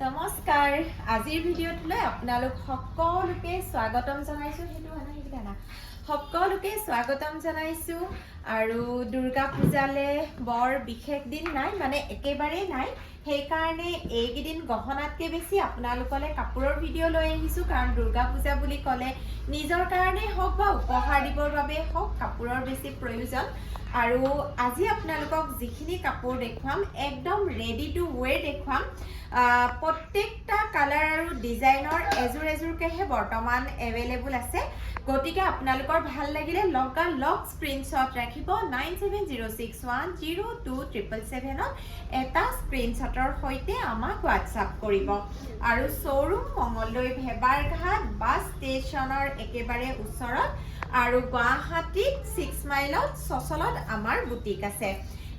নমস্কাৰ আজিৰ ভিডিঅ'টোলৈ আপোনালোক সকলোকে স্বাগতম জনাইছোঁ আৰু দুৰ্গা পূজালে বৰ বিশেষ দিন নাই মানে একেবাৰেই নাই সেইকাৰণে এইকেইদিন গহনাতকৈ বেছি আপোনালোকলৈ কাপোৰৰ ভিডিঅ' লৈ আহিছোঁ কাৰণ দুৰ্গা পূজা বুলি ক'লে নিজৰ কাৰণেই হওক বা উপহাৰ দিবৰ বাবে হওক কাপোৰৰ বেছি প্ৰয়োজন আৰু আজি আপোনালোকক যিখিনি কাপোৰ দেখুৱাম একদম ৰেডি টু ৱেৰ দেখুৱাম প্ৰত্যেকটা কালাৰ আৰু ডিজাইনৰ এযোৰ এযোৰকেহে বৰ্তমান এভেইলেবল আছে গতিকে আপোনালোকৰ ভাল লাগিলে লগ স্ক্ৰীনশ্বট ৰাখিব 9706102777 এটা স্ক্ৰীনশ্বটৰ সৈতে আমাক হোৱাটছআপ কৰিব আৰু শ্ব'ৰুম মঙলদৈ ভেবাৰঘাট বাছ ষ্টেচনৰ একেবাৰে ওচৰত আৰু গুৱাহাটীত 6 মাইলত চচলত আমাৰ বুটিক আছে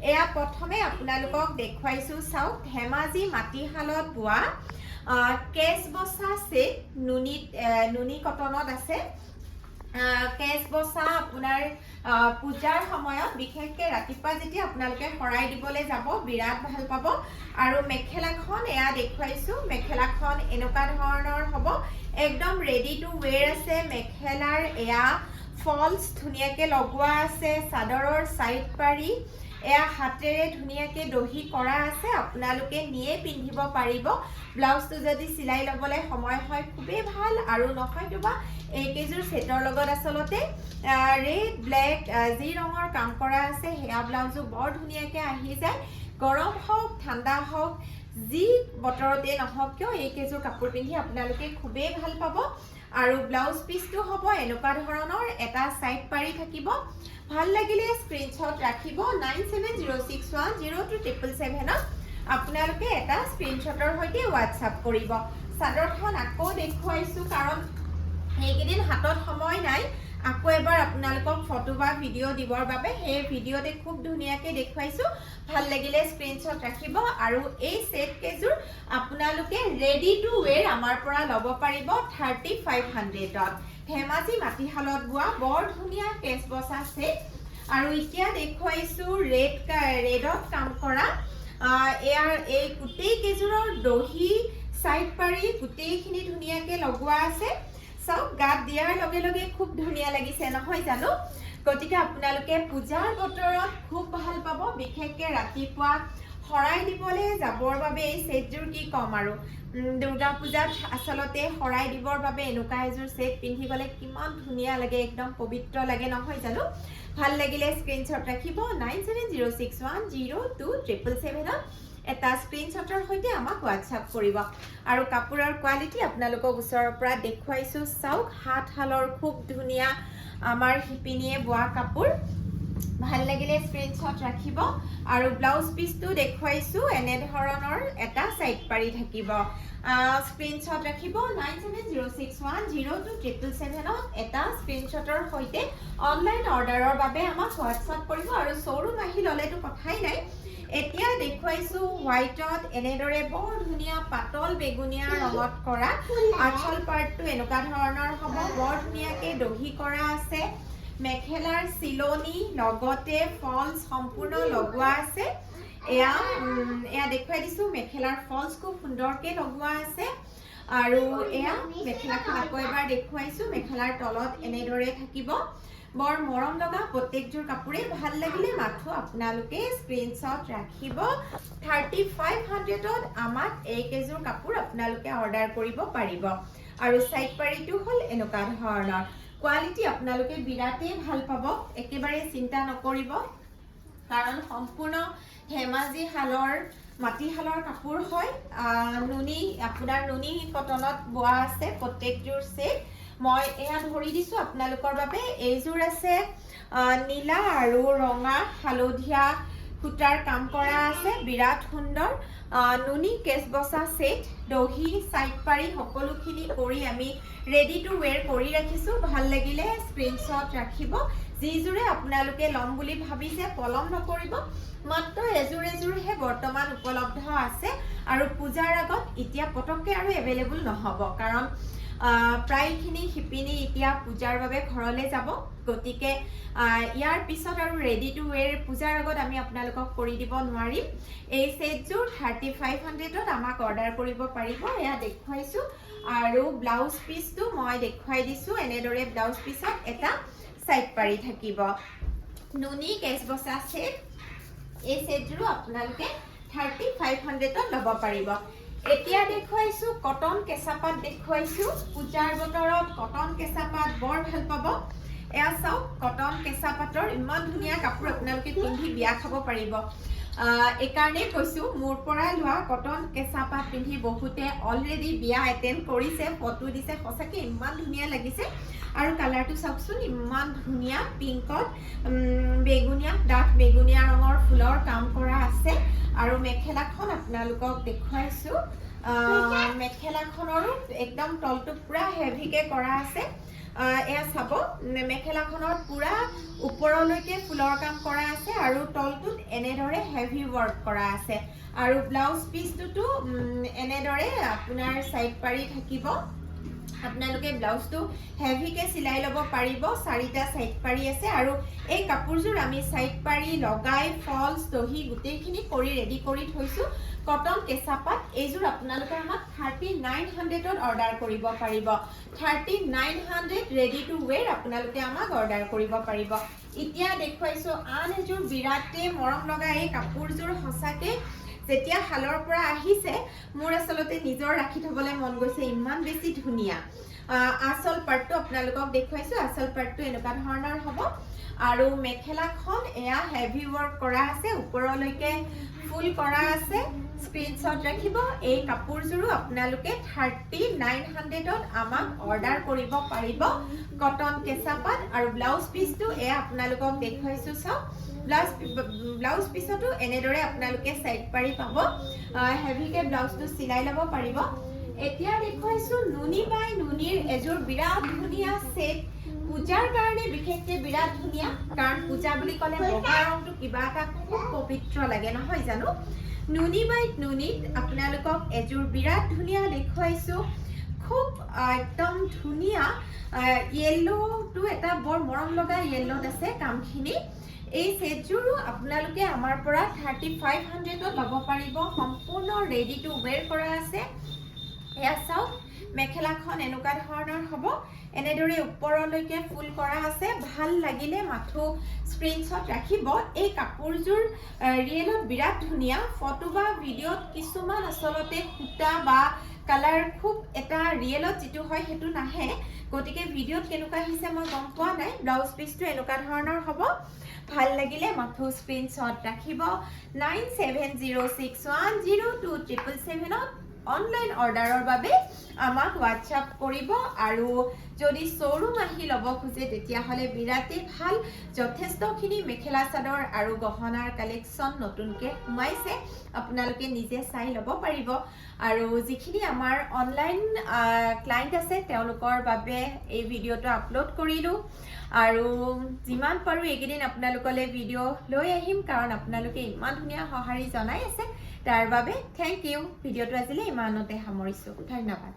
এয়া প্ৰথমে আপোনালোকক দেখুৱাইছোঁ চাওক ধেমাজি মাটিশালত বোৱা কেছ বসা সেট নুনি কটনত আছে কেছ বসা আপোনাৰ পূজাৰ সময়ত বিশেষকৈ ৰাতিপুৱা যেতিয়া আপোনালোকে শৰাই দিবলৈ যাব বিৰাট ভাল পাব আৰু মেখেলাখন এয়া দেখুৱাইছোঁ মেখেলাখন এনেকুৱা ধৰণৰ হ'ব একদম ৰেডি টু ৱেৰ আছে মেখেলাৰ এয়া ফলছ ধুনীয়াকৈ লগোৱা আছে চাদৰৰ সাইড পাৰি এয়া হাতেৰে ধুনীয়াকৈ দহি কৰা আছে আপোনালোকে নিয়ে পিন্ধিব পাৰিব ব্লাউজটো যদি চিলাই ল'বলৈ সময় হয় খুবেই ভাল আৰু নহয়তো বা এইকেইযোৰ সেটৰ লগত আচলতে ৰেড ব্লেক যি ৰঙৰ কাম কৰা আছে সেয়া ব্লাউজো বৰ ধুনীয়াকৈ আহি যায় গৰম হওক ঠাণ্ডা হওক যি বতৰতে নহওক কিয় এইকেইযোৰ কাপোৰ পিন্ধি আপোনালোকে খুবেই ভাল পাব আৰু ব্লাউজ পিচটো হ'ব এনেকুৱা ধৰণৰ এটা সাইড পাৰি থাকিব ভাল লাগিলে স্ক্ৰীনশ্বট ৰাখিব 9706102777 আপোনালোকে এটা স্ক্ৰীনশ্বটৰ সৈতে হোৱাটছআপ কৰিব চাদৰখন আকৌ দেখুৱাইছোঁ কাৰণ এইকেইদিন হাতত সময় নাই আকৌ এবাৰ আপোনালোকক ফটো বা ভিডিঅ' দিবৰ বাবে সেই ভিডিঅ'তে খুব ধুনীয়াকৈ দেখুৱাইছোঁ ভাল লাগিলে স্ক্ৰীনশ্বট ৰাখিব আৰু এই সেট কেইযোৰ আপোনালোকে ৰেডি টু ৱেৰ আমাৰ পৰা ল'ব পাৰিব 3500ত ধেমাজি মাটিশালত বোৱা বৰ ধুনীয়া কেছ বসা সেট আৰু এতিয়া দেখুৱাইছোঁ ৰেডত কাম কৰা এয়াৰ এই গোটেই কেইযোৰৰ দহি সাইড পাৰি গোটেইখিনি ধুনীয়াকৈ লগোৱা আছে চাওক গাত দিয়াৰ লগে লগে খুব ধুনীয়া লাগিছে নহয় জানো গতিকে আপোনালোকে পূজাৰ বতৰত খুব ভাল পাব বিশেষকৈ ৰাতিপুৱা শৰাই দিবলৈ যাবৰ বাবে এই সেটযোৰ কি ক'ম আৰু দুৰ্গা পূজাত আচলতে শৰাই দিবৰ বাবে এনেকুৱা এযোৰ সেট পিন্ধি গ'লে কিমান ধুনীয়া লাগে একদম পবিত্ৰ লাগে নহয় জানো ভাল লাগিলে স্ক্ৰীনশ্বট ৰাখিব 9706102777 এটা স্ক্ৰীনশ্বটৰ সৈতে আমাক হোৱাটছআপ কৰিব আৰু কাপোৰৰ কোৱালিটি আপোনালোকক ওচৰৰ পৰা দেখুৱাইছোঁ চাওক হাতশালৰ খুব ধুনীয়া আমাৰ শিপিনীয়ে বোৱা কাপোৰ ভাল লাগিলে স্ক্ৰীনশ্বট ৰাখিব আৰু ব্লাউজ পিচটো দেখুৱাইছোঁ এনে ধৰণৰ এটা সাইড পাৰি থাকিব স্ক্ৰীনশ্বট ৰাখিব 9706102777 এটা স্ক্ৰীনশ্বটৰ সৈতে অনলাইন অৰ্ডাৰৰ বাবে আমাক হোৱাটছআপ কৰিব আৰু শ্ব'ৰুম আহি ল'লেতো কথাই নাই এতিয়া দেখুৱাইছোঁ হোৱাইটত এনেদৰে বৰ ধুনীয়া পাতল বেগুনীয়া ৰঙত কৰা আঁচল পাৰ্টটো এনেকুৱা ধৰণৰ হ'ব বৰ ধুনীয়াকৈ দহি কৰা আছে মেখেলাৰ চিলনি লগতে ফলছ সম্পূৰ্ণ লগোৱা আছে এয়া দেখুৱাই দিছোঁ মেখেলাৰ ফলছ খুব সুন্দৰকৈ লগোৱা আছে আৰু এয়া মেখেলাখন আকৌ এবাৰ দেখুৱাইছোঁ মেখেলাৰ তলত এনেদৰে থাকিব বৰ মৰম লগা প্ৰত্যেকযোৰ কাপোৰে ভাল লাগিলে মাথো আপোনালোকে স্ক্ৰীনশ্বট ৰাখিব 3500ত আমাক এইকেইযোৰ কাপোৰ আপোনালোকে অৰ্ডাৰ কৰিব পাৰিব আৰু সাইড পাৰিটো হ'ল এনেকুৱা ধৰণৰ কোৱালিটি আপোনালোকে বিৰাটেই ভাল পাব একেবাৰে চিন্তা নকৰিব কাৰণ সম্পূৰ্ণ ধেমাজি শালৰ মাটিশালৰ কাপোৰ হয় আপোনাৰ নুনি কটনত বোৱা আছে প্ৰত্যেকযোৰ সেট মই এয়া ধৰি দিছোঁ আপোনালোকৰ বাবে এইযোৰ আছে নীলা আৰু ৰঙা হালধীয়া সূতাৰ কাম কৰা আছে বিৰাট সুন্দৰ নুনি কেছ বসা সেট দহি সাইড পাৰি সকলোখিনি কৰি আমি ৰেডি টু ৱেৰ কৰি ৰাখিছোঁ ভাল লাগিলে স্ক্ৰীনশ্বট ৰাখিব যিযোৰে আপোনালোকে ল'ম বুলি ভাবিছে পলম নকৰিব মাত্ৰ এযোৰহে বৰ্তমান উপলব্ধ আছে আৰু পূজাৰ আগত এতিয়া পটককৈ আৰু এভেইলেবল নহ'ব কাৰণ প্ৰায়খিনি শিপিনী এতিয়া পূজাৰ বাবে ঘৰলৈ যাব গতিকে ইয়াৰ পিছত আৰু ৰেডি টু ৱেৰ পূজাৰ আগত আমি আপোনালোকক কৰি দিব নোৱাৰিম এই সেটযোৰ 3500ত আমাক অৰ্ডাৰ কৰিব পাৰিব এয়া দেখুৱাইছো আৰু ব্লাউজ পিসটো মই দেখুৱাই দিছো এনেদৰে ব্লাউজ পিসত এটা সাইড পাৰি থাকিব নুনি কেছ বসা সেট এই সেটযোৰ আপোনালোকে 3500ত লব পাৰিব এতিয়া দেখুৱাইছো কটন কেঁচাপাত দেখুৱাইছো পূজাৰ বতৰত কটন কেঁচাপাত বৰ ভাল পাব এয়া চাওক কটন কেঁচাপাতৰ ইমান ধুনীয়া কাপোৰ আপোনালোকে পিন্ধি বিয়া খাব পাৰিব এই কাৰণে কৈছো মোৰ পৰা লোৱা কটন কেঁচাপাত পিন্ধি বহুতে অলৰেডি বিয়া এটেন্ড কৰিছে ফটো দিছে সঁচাকে ইমান ধুনীয়া লাগিছে আৰু কালাৰটো চাওকচোন ইমান ধুনীয়া পিংকত বেগুনিয়া ডাঠ বেগুনিয়া ৰঙৰ ফুলৰ কাম কৰা আছে আৰু মেখেলাখন আপোনালোকক দেখুৱাইছো মেখেলাখনৰো একদম তলটো পুৰা হেভিকে কৰা আছে এয়া চাব মেখেলাখনৰ পুৰা ওপৰলৈকে ফুলৰ কাম কৰা আছে আৰু তলটোত এনেদৰে হেভি ওয়াৰ্ক কৰা আছে আৰু ব্লাউজ পিসটো এনেদৰে আপোনাৰ সাইড পাৰি থাকিব আপোনালোকে ব্লাউজটো হেভিকে সিলাই লব পাৰিব চাৰিটা সাইড পাৰি আছে আৰু এই কাপোৰযোৰ আমি সাইড পাৰি লগাই ফলস দহি গুটেইখিনি কৰি ৰেডি কৰি থৈছো কটন কেঁচাপাত এইযোৰ আপোনালোকে আমাক 3900ত অৰ্ডাৰ কৰিব পাৰিব 3900 ৰেডি টু ৱেৰ আপোনালোকে আমাক অৰ্ডাৰ কৰিব পাৰিব এতিয়া দেখুৱাইছো আন এযোৰ বিৰাটে মৰম লগা এই কাপোৰযোৰ সঁচাকে যেতিয়া হালৰ পৰা আহিছে মোৰ আসলতে নিজৰ ৰাখি থবলৈ মন গৈছে ইমান বেছি ধুনীয়া আসল পাৰ্টটো আপোনালোকক দেখুৱাইছো আসল পাৰ্টটো এনেকুৱা ধৰণৰ হ'ব আৰু মেখেলাখন এয়া হেভি ওয়াৰ্ক কৰা আছে ওপৰলৈকে ফুল কৰা আছে স্ক্ৰিনশ্বট ৰাখিব এই কাপোৰযোৰো আপোনালোকে 3900ত আমাক অৰ্ডাৰ কৰিব পাৰিব কটন কেঁচাপাত আৰু ব্লাউজ পিসটো এয়া আপোনালোকক দেখুৱাইছো চাওক ব্লাউজ পিসটো এনেদৰে আপোনালোকে সাইড পাৰি পাব হেভিকে ব্লাউজটো সিলাই লব পাৰিব এতিয়া দেখুৱাইছো নুনি বাই নুনিৰ এযোৰ বিৰাট ধুনীয়া সেট পূজাৰ কাৰণে বিশেষকে বিৰাট ধুনীয়া কাৰণ পূজা বুলি ক'লে বগা ৰংটো কিবা এটা খুব পবিত্ৰ লাগে নহয় জানো নুনি বাই নুনিত আপোনালোকক এযোৰ বিৰাট ধুনীয়া দেখুৱাইছো খুব একদম ধুনীয়া ইয়েলোটো এটা বৰ মৰম লগা ইয়েলোত আছে কামখিনি এই সেটযোৰো আপোনালোকে আমাৰ পৰা 3500ত লব পাৰিব সম্পূৰ্ণ ৰেডি টু ৱেৰ কৰা আছে এয়া চাওক মেখেলাখন এনেকুৱা ধৰণৰ হ'ব এনেদৰে ওপৰলৈকে ফুল কৰা আছে ভাল লাগিলে মাথো স্ক্ৰিনশ্বট ৰাখিব এই কাপোৰযোৰ ৰিয়েলত বিৰাট ধুনীয়া ফটো বা ভিডিঅ'ত কিছুমান আসলতে কুটা বা কালাৰ খুব এটা ৰিয়েলত যেটো হয় হেতু নাহে গতিকে ভিডিঅ'ত কেনেকুৱা আহিছে মই গম পোৱা নাই ব্লাউজ পিসটো এনেকুৱা ধৰণৰ হ'ব ভাল লাগিলে মাথো স্ক্ৰিনশ্বট ৰাখিব 9706102777ত অনলাইন অৰ্ডাৰৰ বাবে আমাক WhatsApp কৰিব আৰু যদি শোৰুম আহি লব খুজে তেতিয়া হলে বিৰাটে ভাল যথেষ্টখিনি মেখেলা চাদৰ আৰু গহনাৰ কালেকচন নতুনকে সোমাইছে আপোনালোকে নিজে চাই লব পাৰিব আৰু যিখিনি আমাৰ অনলাইন ক্লায়েন্ট আছে তেওঁলোকৰ বাবে এই ভিডিঅটো আপলোড কৰিলো আৰু যিমান পাৰো একেদিন আপোনালোকলে ভিডিঅ লৈ আহিম কাৰণ আপোনালোকে ইমান ধুনীয়া সহাৰি জনাই আছে তাৰ বাবে থ্যাংক ইউ ভিডিঅটো আজিলে ইমানতে সামৰিছো ধন্যবাদ